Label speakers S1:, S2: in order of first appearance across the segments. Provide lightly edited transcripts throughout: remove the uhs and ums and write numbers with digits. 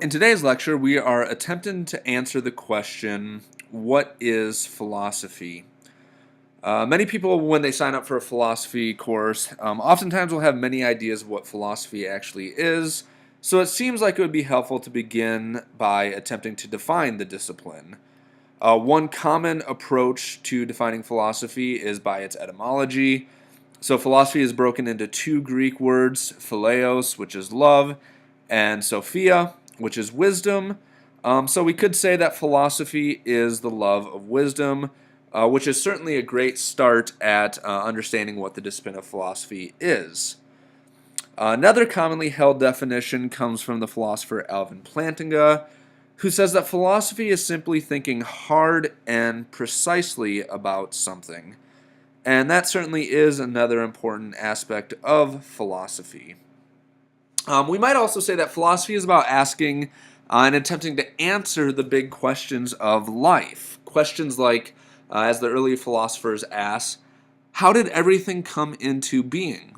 S1: In today's lecture, we are attempting to answer the question, what is philosophy? Many people, when they sign up for a philosophy course, oftentimes will have many ideas of what philosophy actually is, so it seems like it would be helpful to begin by attempting to define the discipline. One common approach to defining philosophy is by its etymology. So philosophy is broken into two Greek words, phileos, which is love, and Sophia, which is wisdom. So we could say that philosophy is the love of wisdom, which is certainly a great start at understanding what the discipline of philosophy is. Another commonly held definition comes from the philosopher Alvin Plantinga, who says that philosophy is simply thinking hard and precisely about something. And that certainly is another important aspect of philosophy. We might also say that philosophy is about asking and attempting to answer the big questions of life. Questions like, as the early philosophers asked, how did everything come into being?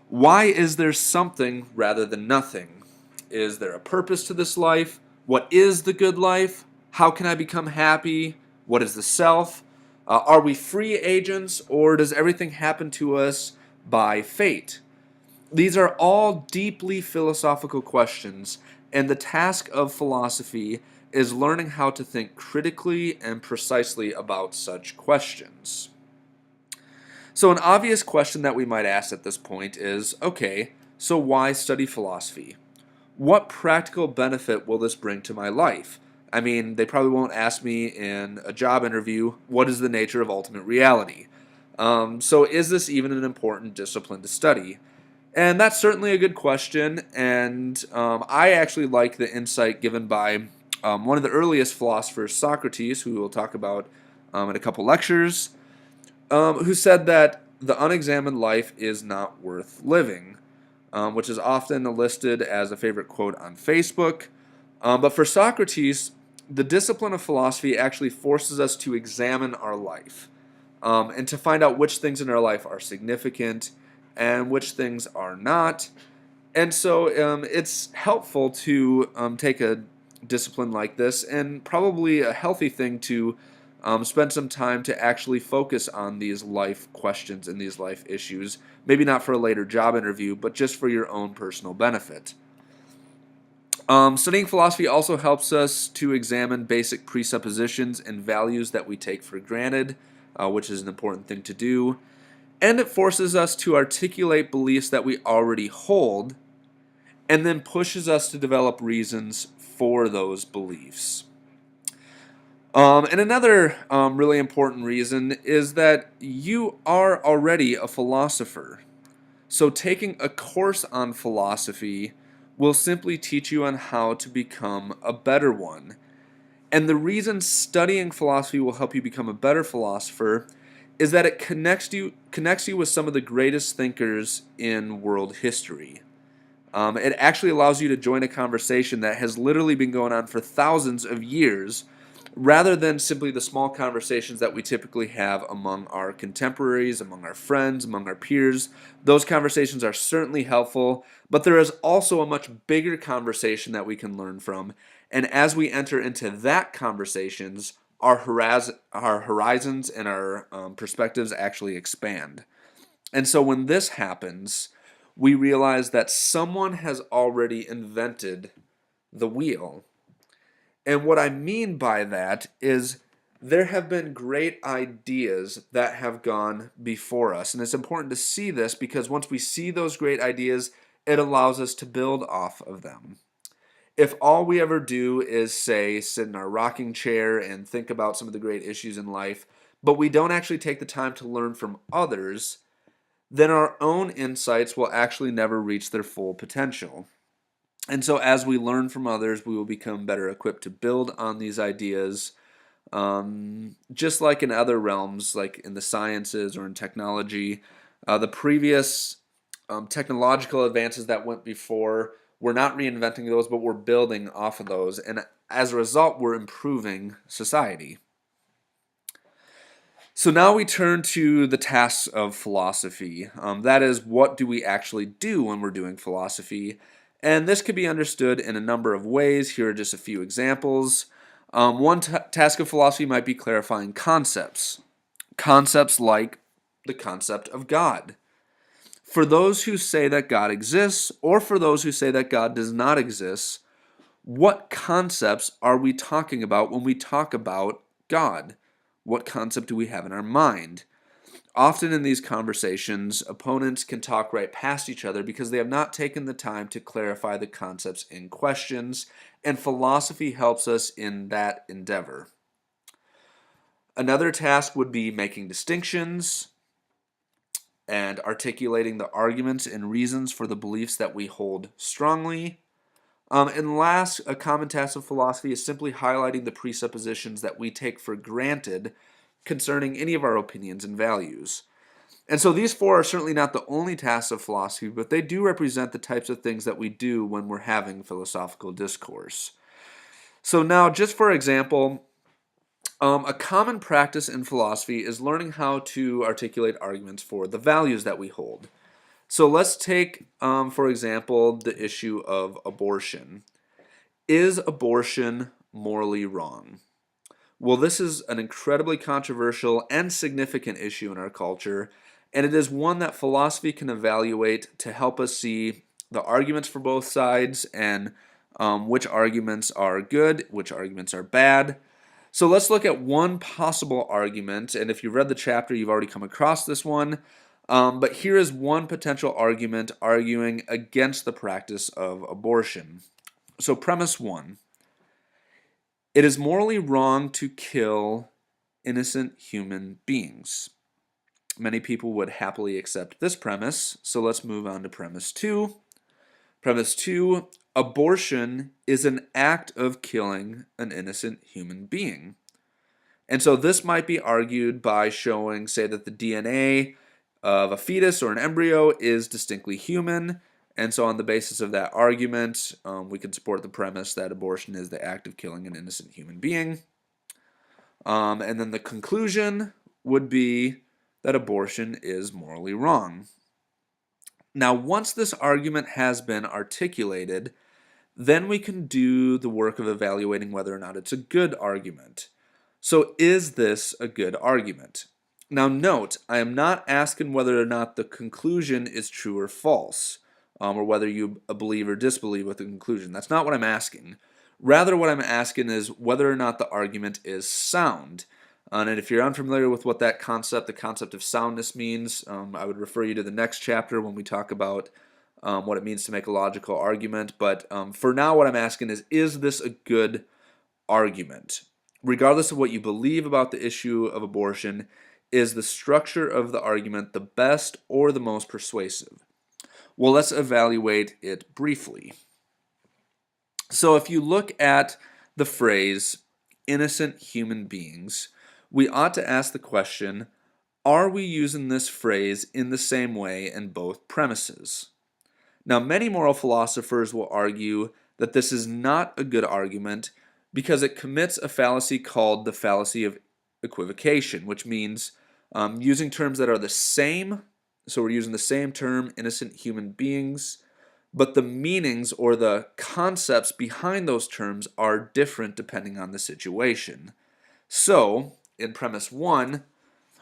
S1: Why is there something rather than nothing? Is there a purpose to this life? What is the good life? How can I become happy? What is the self? Are we free agents, or does everything happen to us by fate? These are all deeply philosophical questions, and the task of philosophy is learning how to think critically and precisely about such questions. So, an obvious question that we might ask at this point is, okay, so why study philosophy? What practical benefit will this bring to my life? I mean, they probably won't ask me in a job interview, what is the nature of ultimate reality? So, is this even an important discipline to study? And that's certainly a good question, and I actually like the insight given by one of the earliest philosophers, Socrates, who we'll talk about in a couple lectures, who said that the unexamined life is not worth living, which is often listed as a favorite quote on Facebook. But for Socrates, the discipline of philosophy actually forces us to examine our life and to find out which things in our life are significant and which things are not. And so it's helpful to take a discipline like this, and probably a healthy thing to spend some time to actually focus on these life questions and these life issues. Maybe not for a later job interview, but just for your own personal benefit. Studying philosophy also helps us to examine basic presuppositions and values that we take for granted, which is an important thing to do. And it forces us to articulate beliefs that we already hold, and then pushes us to develop reasons for those beliefs. And another really important reason is that you are already a philosopher. So taking a course on philosophy will simply teach you on how to become a better one. And the reason studying philosophy will help you become a better philosopher is that it connects you with some of the greatest thinkers in world history. It actually allows you to join a conversation that has literally been going on for thousands of years, rather than simply the small conversations that we typically have among our contemporaries, among our friends, among our peers. Those conversations are certainly helpful, but there is also a much bigger conversation that we can learn from. And as we enter into that conversations, our horizons and our perspectives actually expand. And so when this happens, we realize that someone has already invented the wheel. And what I mean by that is there have been great ideas that have gone before us. And it's important to see this because once we see those great ideas, it allows us to build off of them. If all we ever do is, say, sit in our rocking chair and think about some of the great issues in life, but we don't actually take the time to learn from others, then our own insights will actually never reach their full potential. And so, as we learn from others, we will become better equipped to build on these ideas. Just like in other realms, like in the sciences or in technology, the previous technological advances that went before, we're not reinventing those, but we're building off of those. And as a result, we're improving society. So now we turn to the tasks of philosophy. That is, what do we actually do when we're doing philosophy? And this could be understood in a number of ways. Here are just a few examples. One task of philosophy might be clarifying concepts. Concepts like the concept of God. For those who say that God exists, or for those who say that God does not exist, what concepts are we talking about when we talk about God? What concept do we have in our mind? Often in these conversations, opponents can talk right past each other because they have not taken the time to clarify the concepts in questions, and philosophy helps us in that endeavor. Another task would be making distinctions and articulating the arguments and reasons for the beliefs that we hold strongly. And last, a common task of philosophy is simply highlighting the presuppositions that we take for granted concerning any of our opinions and values. And so these four are certainly not the only tasks of philosophy, but they do represent the types of things that we do when we're having philosophical discourse. So now, just for example, a common practice in philosophy is learning how to articulate arguments for the values that we hold. So let's take, for example, the issue of abortion. Is abortion morally wrong? Well, this is an incredibly controversial and significant issue in our culture, and it is one that philosophy can evaluate to help us see the arguments for both sides and which arguments are good, which arguments are bad. So let's look at one possible argument, and if you've read the chapter, you've already come across this one. But here is one potential argument arguing against the practice of abortion. So premise one, it is morally wrong to kill innocent human beings. Many people would happily accept this premise, so let's move on to premise two. Premise two, abortion is an act of killing an innocent human being. And so this might be argued by showing, say, that the DNA of a fetus or an embryo is distinctly human. And so on the basis of that argument, we can support the premise that abortion is the act of killing an innocent human being. And then the conclusion would be that abortion is morally wrong. Now, once this argument has been articulated, then we can do the work of evaluating whether or not it's a good argument. So is this a good argument? Now note, I am not asking whether or not the conclusion is true or false, or whether you believe or disbelieve with the conclusion. That's not what I'm asking. Rather, what I'm asking is whether or not the argument is sound. And if you're unfamiliar with what that concept, the concept of soundness means, I would refer you to the next chapter when we talk about what it means to make a logical argument. But for now, what I'm asking is this a good argument? Regardless of what you believe about the issue of abortion, is the structure of the argument the best or the most persuasive? Well, let's evaluate it briefly. So if you look at the phrase innocent human beings, we ought to ask the question, are we using this phrase in the same way in both premises? Now, many moral philosophers will argue that this is not a good argument because it commits a fallacy called the fallacy of equivocation, which means using terms that are the same, so we're using the same term, innocent human beings, but the meanings or the concepts behind those terms are different depending on the situation. So, in premise one,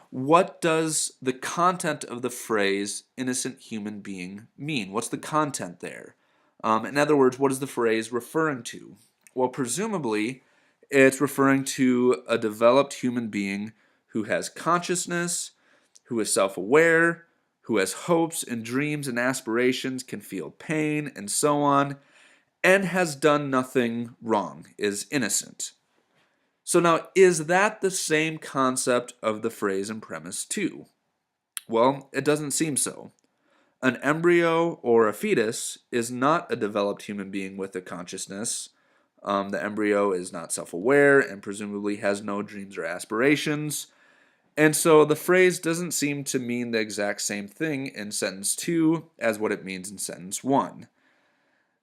S1: what does the content of the phrase innocent human being mean? What's the content there? In other words, what is the phrase referring to? Well, presumably, it's referring to a developed human being who has consciousness, who is self-aware, who has hopes and dreams and aspirations, can feel pain, and so on, and has done nothing wrong, is innocent. So now, is that the same concept of the phrase in premise 2? Well, it doesn't seem so. An embryo or a fetus is not a developed human being with a consciousness. The embryo is not self-aware and presumably has no dreams or aspirations. And so the phrase doesn't seem to mean the exact same thing in sentence 2 as what it means in sentence 1.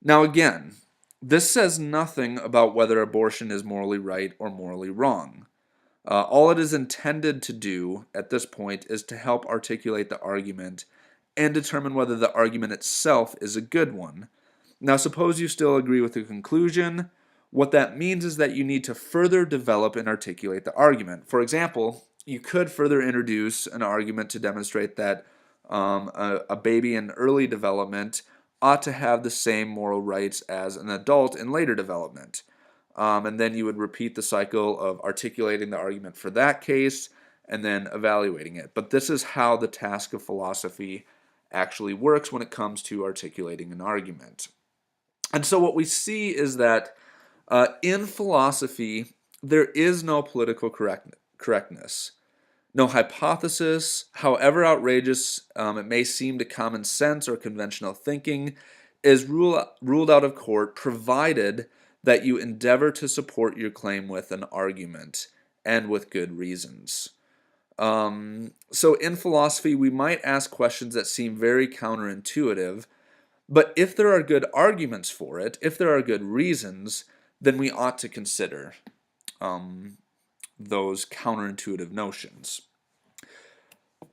S1: Now again, this says nothing about whether abortion is morally right or morally wrong. All it is intended to do at this point is to help articulate the argument and determine whether the argument itself is a good one. Now, suppose you still agree with the conclusion. What that means is that you need to further develop and articulate the argument. For example, you could further introduce an argument to demonstrate that a baby in early development ought to have the same moral rights as an adult in later development. And then you would repeat the cycle of articulating the argument for that case and then evaluating it. But this is how the task of philosophy actually works when it comes to articulating an argument. And so what we see is that in philosophy, there is no political correctness. No hypothesis, however outrageous it may seem to common sense or conventional thinking, is ruled out of court, provided that you endeavor to support your claim with an argument and with good reasons. So in philosophy, we might ask questions that seem very counterintuitive, but if there are good arguments for it, if there are good reasons, then we ought to consider those counterintuitive notions.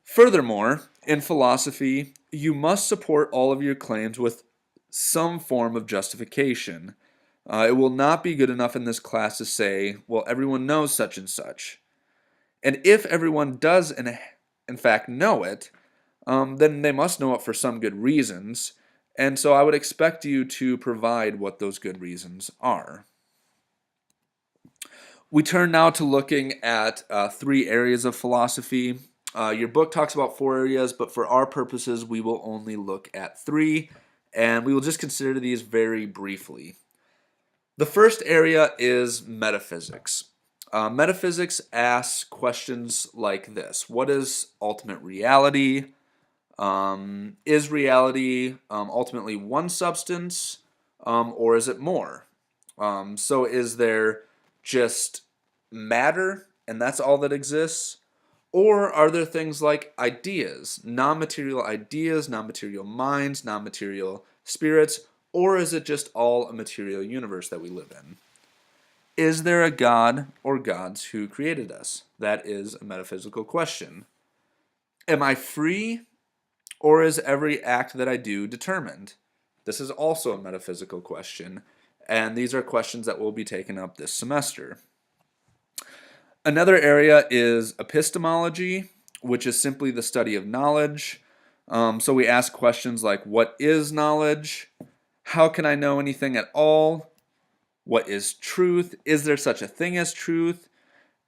S1: Furthermore, in philosophy, you must support all of your claims with some form of justification. It will not be good enough in this class to say, well, everyone knows such and such. And if everyone does, in fact, know it, then they must know it for some good reasons. And so I would expect you to provide what those good reasons are. We turn now to looking at 3 areas of philosophy. Your book talks about 4 areas, but for our purposes, we will only look at 3, and we will just consider these very briefly. The first area is metaphysics. Metaphysics asks questions like this: what is ultimate reality? Is reality ultimately one substance, or is it more? So is there just matter and that's all that exists? Or are there things like ideas, non-material minds, non-material spirits, or is it just all a material universe that we live in? Is there a God or gods who created us? That is a metaphysical question. Am I free, or is every act that I do determined? This is also a metaphysical question, and these are questions that will be taken up this semester. Another area is epistemology, which is simply the study of knowledge. So we ask questions like, what is knowledge? How can I know anything at all? What is truth? Is there such a thing as truth?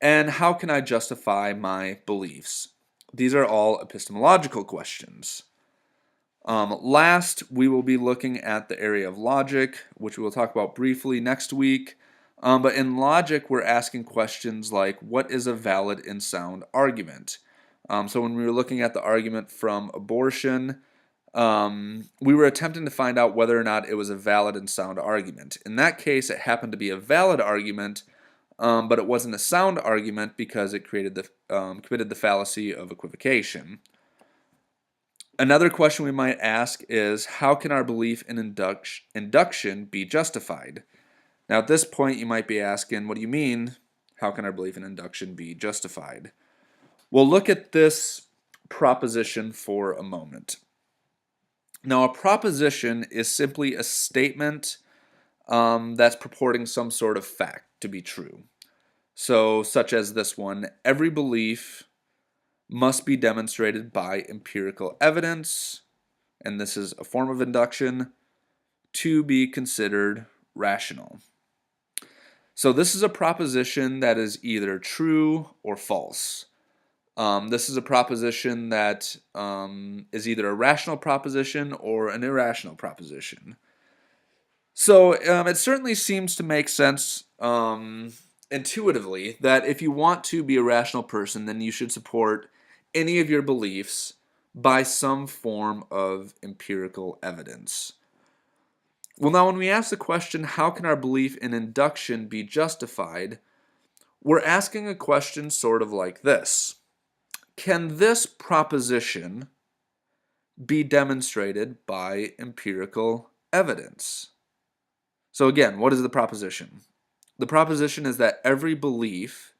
S1: And how can I justify my beliefs? These are all epistemological questions. Last, we will be looking at the area of logic, which we will talk about briefly next week. But in logic, we're asking questions like, what is a valid and sound argument? So when we were looking at the argument from abortion, we were attempting to find out whether or not it was a valid and sound argument. In that case, it happened to be a valid argument, but it wasn't a sound argument because it committed the fallacy of equivocation. Another question we might ask is, how can our belief in induction be justified? Now at this point you might be asking, what do you mean, how can our belief in induction be justified? We'll look at this proposition for a moment. Now a proposition is simply a statement that's purporting some sort of fact to be true. So such as this one, every belief must be demonstrated by empirical evidence, and this is a form of induction, to be considered rational. So this is a proposition that is either true or false. This is a proposition that is either a rational proposition or an irrational proposition. So it certainly seems to make sense intuitively that if you want to be a rational person, then you should support any of your beliefs by some form of empirical evidence. Well, now when we ask the question, how can our belief in induction be justified, we're asking a question sort of like this: can this proposition be demonstrated by empirical evidence? So again, what is the proposition? The proposition is that every belief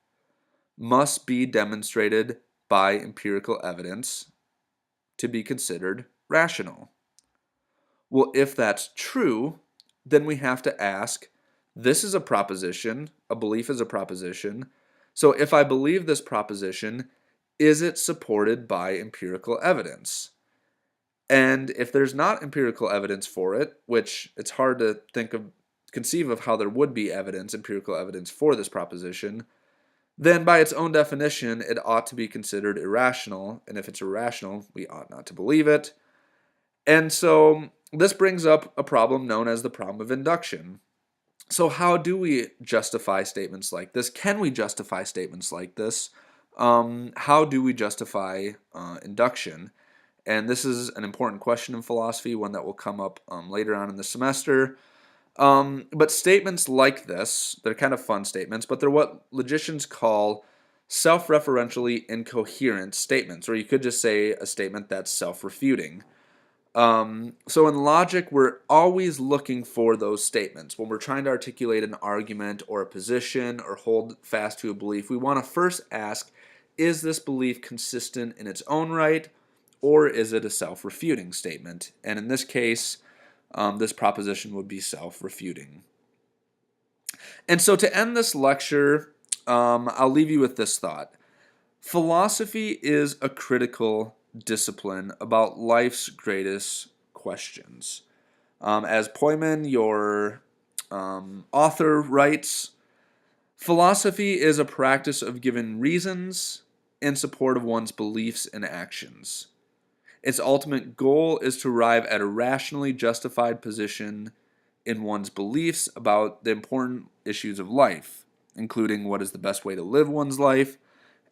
S1: must be demonstrated by empirical evidence to be considered rational. Well, if that's true, then we have to ask, this is a proposition, a belief is a proposition. So if I believe this proposition, is it supported by empirical evidence? And if there's not empirical evidence for it, which it's hard to conceive of how there would be empirical evidence for this proposition, then by its own definition, it ought to be considered irrational. And if it's irrational, we ought not to believe it. And so this brings up a problem known as the problem of induction. So how do we justify statements like this? Can we justify statements like this? How do we justify induction? And this is an important question in philosophy, one that will come up later on in the semester. But statements like this, they're kind of fun statements, but they're what logicians call self-referentially incoherent statements, or you could just say a statement that's self-refuting. So in logic, we're always looking for those statements. When we're trying to articulate an argument or a position or hold fast to a belief, we want to first ask, is this belief consistent in its own right, or is it a self-refuting statement? And in this case, this proposition would be self-refuting. And so to end this lecture, I'll leave you with this thought. Philosophy is a critical discipline about life's greatest questions. As Poyman, your author, writes, philosophy is a practice of giving reasons in support of one's beliefs and actions. Its ultimate goal is to arrive at a rationally justified position in one's beliefs about the important issues of life, including what is the best way to live one's life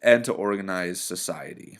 S1: and to organize society.